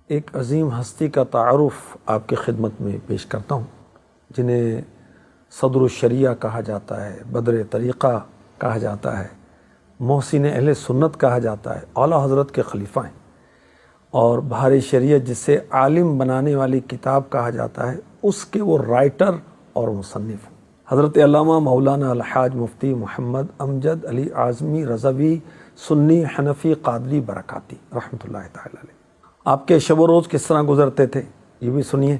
ایک عظیم ہستی کا تعارف آپ کی خدمت میں پیش کرتا ہوں، جنہیں صدر الشریعہ کہا جاتا ہے، بدر طریقہ کہا جاتا ہے، محسن اہل سنت کہا جاتا ہے، اعلیٰ حضرت کے خلیفہ ہیں، اور بہار شریعت جسے عالم بنانے والی کتاب کہا جاتا ہے اس کے وہ رائٹر اور مصنف ہیں۔ حضرت علامہ مولانا الحاج مفتی محمد امجد علی اعظمی رضوی سنی حنفی قادری برکاتی رحمۃ اللہ تعالی علیہ۔ آپ کے شب و روز کس طرح گزرتے تھے یہ بھی سنیے،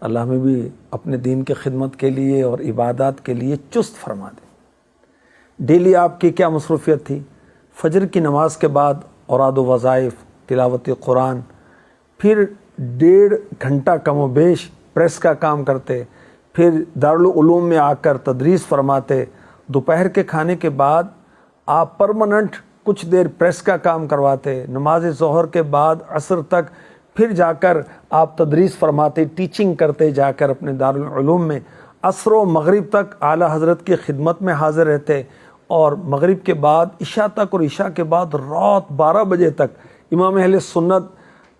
اللہ ہمیں بھی اپنے دین کی خدمت کے لیے اور عبادات کے لیے چست فرما دے۔ ڈیلی آپ کی کیا مصروفیت تھی؟ فجر کی نماز کے بعد اوراد و وظائف، تلاوت قرآن، پھر 1.5 گھنٹہ کم و بیش پریس کا کام کرتے، پھر دارالعلوم میں آ کر تدریس فرماتے، دوپہر کے کھانے کے بعد آپ پرماننٹ کچھ دیر پریس کا کام کرواتے، نماز ظہر کے بعد عصر تک پھر جا کر آپ تدریس فرماتے، ٹیچنگ کرتے جا کر اپنے دارالعلوم میں، عصر و مغرب تک اعلیٰ حضرت کی خدمت میں حاضر رہتے، اور مغرب کے بعد عشاء تک، اور عشاء کے بعد رات 12 بجے تک امام اہل سنت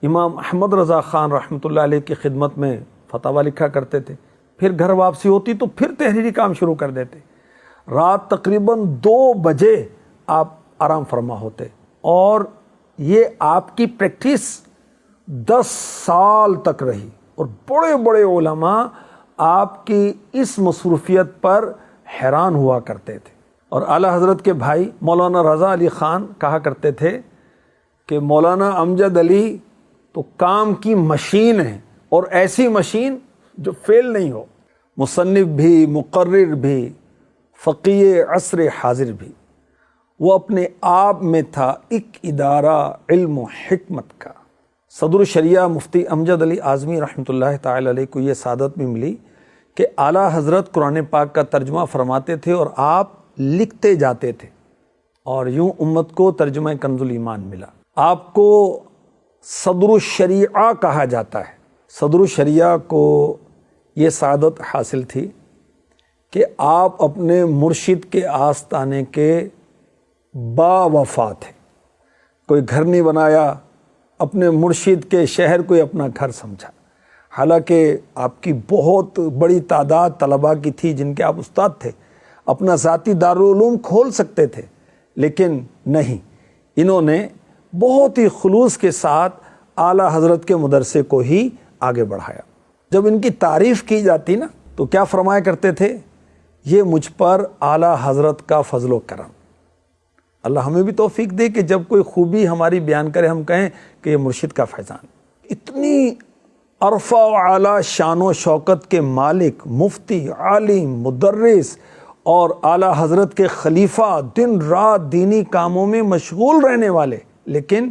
امام احمد رضا خان رحمۃ اللہ علیہ کی خدمت میں فتاویٰ لکھا کرتے تھے۔ پھر گھر واپسی ہوتی تو پھر تحریری کام شروع کر دیتے، رات تقریباً 2 بجے آپ آرام فرما ہوتے، اور یہ آپ کی پریکٹس 10 سال تک رہی، اور بڑے بڑے علماء آپ کی اس مصروفیت پر حیران ہوا کرتے تھے۔ اور اعلیٰ حضرت کے بھائی مولانا رضا علی خان کہا کرتے تھے کہ مولانا امجد علی تو کام کی مشین ہے، اور ایسی مشین جو فیل نہیں ہو، مصنف بھی، مقرر بھی، فقیہ عصر حاضر بھی۔ وہ اپنے آپ میں تھا ایک ادارہ علم و حکمت کا۔ صدر الشریعہ مفتی امجد علی اعظمی رحمۃ اللہ تعالی علیہ کو یہ سعادت بھی ملی کہ اعلیٰ حضرت قرآن پاک کا ترجمہ فرماتے تھے اور آپ لکھتے جاتے تھے، اور یوں امت کو ترجمہ کنز الایمان ملا۔ آپ کو صدر الشریعہ کہا جاتا ہے۔ صدر الشریعہ کو یہ سعادت حاصل تھی کہ آپ اپنے مرشد کے آستانے کے با وفا تھے۔ کوئی گھر نہیں بنایا، اپنے مرشد کے شہر کو ہی اپنا گھر سمجھا، حالانکہ آپ کی بہت بڑی تعداد طلباء کی تھی جن کے آپ استاد تھے، اپنا ذاتی دارالعلوم کھول سکتے تھے، لیکن نہیں، انہوں نے بہت ہی خلوص کے ساتھ اعلیٰ حضرت کے مدرسے کو ہی آگے بڑھایا۔ جب ان کی تعریف کی جاتی نا تو کیا فرمایا کرتے تھے؟ یہ مجھ پر اعلیٰ حضرت کا فضل و کرم۔ اللہ ہمیں بھی توفیق دے کہ جب کوئی خوبی ہماری بیان کرے ہم کہیں کہ یہ مرشد کا فیضان۔ اتنی عرفہ و اعلیٰ شان و شوکت کے مالک، مفتی، عالم، مدرس اور اعلیٰ حضرت کے خلیفہ، دن رات دینی کاموں میں مشغول رہنے والے، لیکن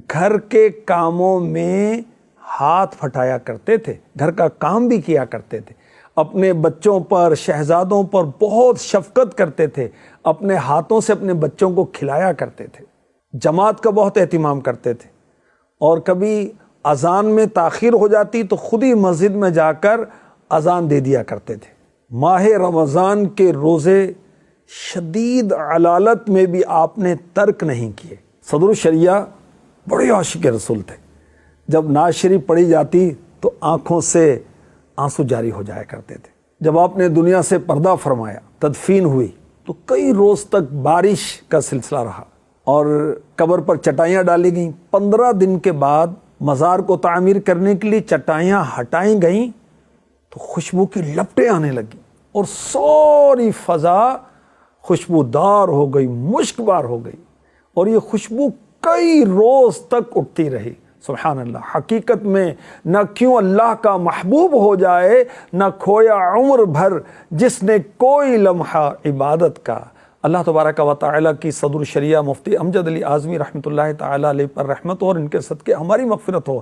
گھر کے کاموں میں ہاتھ پھٹایا کرتے تھے، گھر کا کام بھی کیا کرتے تھے، اپنے بچوں پر، شہزادوں پر بہت شفقت کرتے تھے، اپنے ہاتھوں سے اپنے بچوں کو کھلایا کرتے تھے، جماعت کا بہت اہتمام کرتے تھے، اور کبھی اذان میں تاخیر ہو جاتی تو خود ہی مسجد میں جا کر اذان دے دیا کرتے تھے۔ ماہ رمضان کے روزے شدید علالت میں بھی آپ نے ترک نہیں کیے۔ صدر الشریعہ بڑے عاشق رسول تھے، جب نعت شریف پڑھی جاتی تو آنکھوں سے آنسو جاری ہو جایا کرتے تھے۔ جب آپ نے دنیا سے پردہ فرمایا، تدفین ہوئی، تو کئی روز تک بارش کا سلسلہ رہا، اور قبر پر چٹائیاں ڈالی گئیں۔ 15 دن کے بعد مزار کو تعمیر کرنے کے لیے چٹائیاں ہٹائیں گئیں تو خوشبو کی لپٹیں آنے لگیں، اور ساری فضا خوشبودار ہو گئی، مشکبار ہو گئی، اور یہ خوشبو کئی روز تک اٹھتی رہی۔ سبحان اللہ، حقیقت میں نہ کیوں اللہ کا محبوب ہو جائے، نہ کھویا عمر بھر جس نے کوئی لمحہ عبادت کا۔ اللہ تبارک و تعالیٰ کی صدر الشریعہ مفتی امجد علی اعظمی رحمۃ اللہ تعالیٰ علیہ پر رحمت ہو، اور ان کے صدقے ہماری مغفرت ہو۔